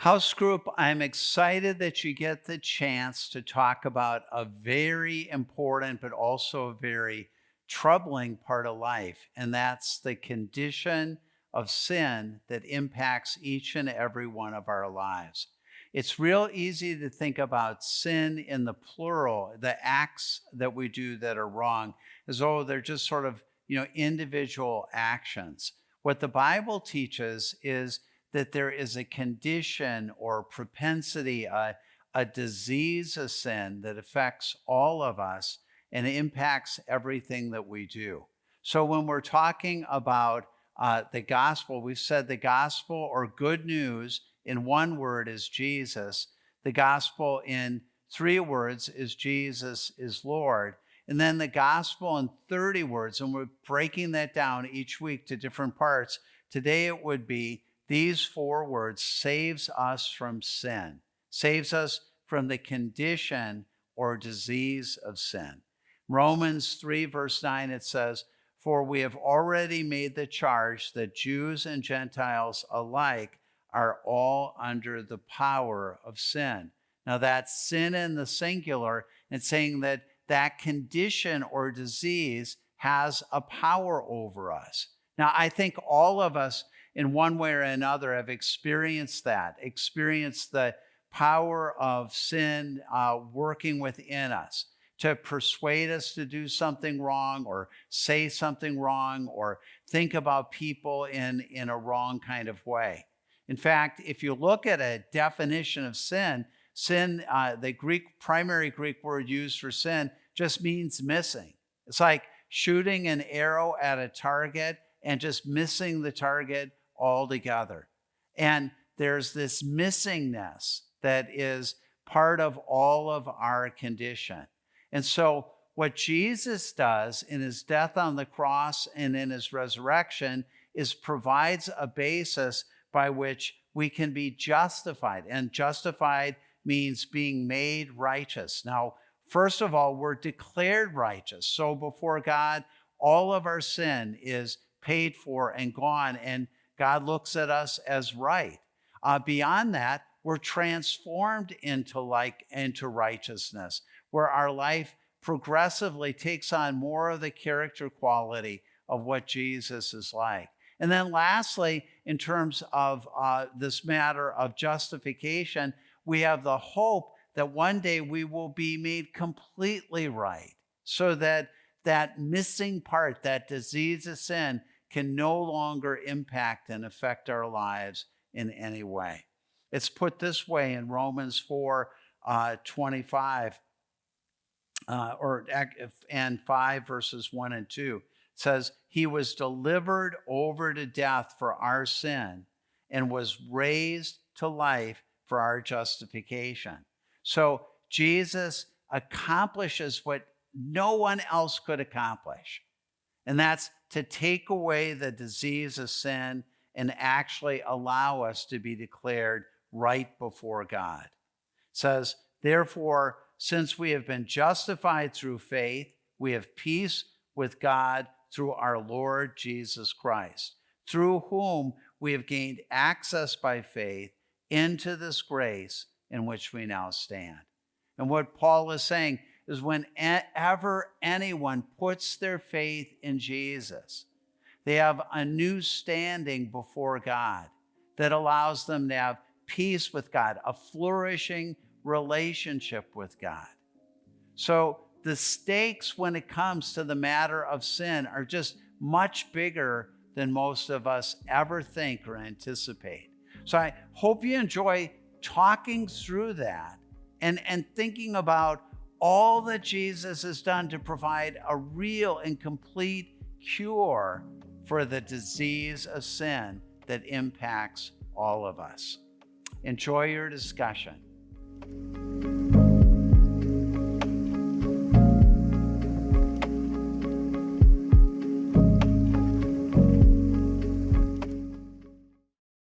House group, I'm excited that you get the chance to talk about a very important but also a very troubling part of life, and that's the condition of sin that impacts each and every one of our lives. It's real easy to think about sin in the plural, the acts that we do that are wrong, as though they're just sort of, individual actions. What the Bible teaches is that there is a condition or propensity, a disease of sin that affects all of us and impacts everything that we do. So when we're talking about the gospel, we've said the gospel or good news in one word is Jesus. The gospel in three words is Jesus is Lord. And then the gospel in 30 words, and we're breaking that down each week to different parts. Today it would be these four words: saves us from sin, saves us from the condition or disease of sin. Romans 3, verse 9, it says, "For we have already made the charge that Jews and Gentiles alike are all under the power of sin." Now, that's sin in the singular, and saying that that condition or disease has a power over us. Now, I think all of us, in one way or another, have experienced the power of sin working within us to persuade us to do something wrong or say something wrong or think about people in a wrong kind of way. In fact, if you look at a definition of sin, the primary Greek word used for sin just means missing. It's like shooting an arrow at a target and just missing the target altogether. And there's this missingness that is part of all of our condition. And so what Jesus does in his death on the cross and in his resurrection is provides a basis by which we can be justified. And justified means being made righteous. Now, first of all, we're declared righteous. So before God, all of our sin is paid for and gone, and God looks at us as right. Beyond that, we're transformed into righteousness, where our life progressively takes on more of the character quality of what Jesus is like. And then lastly, in terms of this matter of justification, we have the hope that one day we will be made completely right, so that that missing part, that disease of sin, can no longer impact and affect our lives in any way. It's put this way in Romans 4, 25 and 5 verses 1 and 2. It says, "He was delivered over to death for our sin and was raised to life for our justification." So Jesus accomplishes what no one else could accomplish. And that's to take away the disease of sin and actually allow us to be declared right before God. It says, "Therefore, since we have been justified through faith, we have peace with God through our Lord Jesus Christ, through whom we have gained access by faith into this grace in which we now stand." And what Paul is saying is whenever anyone puts their faith in Jesus, they have a new standing before God that allows them to have peace with God, a flourishing relationship with God. So the stakes when it comes to the matter of sin are just much bigger than most of us ever think or anticipate. So I hope you enjoy talking through that and thinking about all that Jesus has done to provide a real and complete cure for the disease of sin that impacts all of us. Enjoy your discussion.